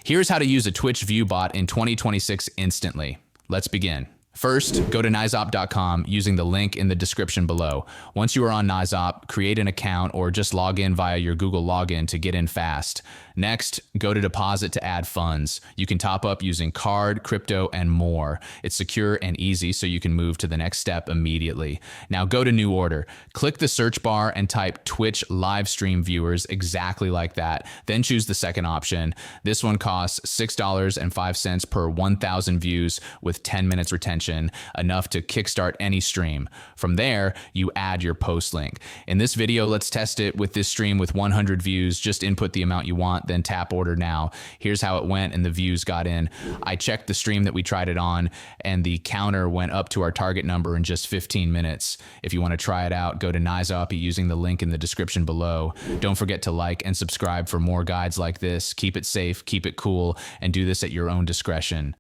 Here's how to use a Twitch view bot in 2026 instantly. Let's begin. First, go to Naizop.com using the link in the description below. Once you are on Naizop, create an account or just log in via your Google login to get in fast. Next, go to deposit to add funds. You can top up using card, crypto, and more. It's secure and easy, so you can move to the next step immediately. Now go to new order. Click the search bar and type Twitch live stream viewers exactly like that. Then choose the second option. This one costs $6.05 per 1,000 views with 10 minutes retention, enough to kickstart any stream. From there, you add your post link. In this video, let's test it with this stream with 100 views. Just input the amount you want, then tap order now. Here's how it went and the views got in. I checked the stream that we tried it on and the counter went up to our target number in just 15 minutes. If you want to try it out, go to Naizop using the link in the description below. Don't forget to like and subscribe for more guides like this. Keep it safe, keep it cool, and do this at your own discretion.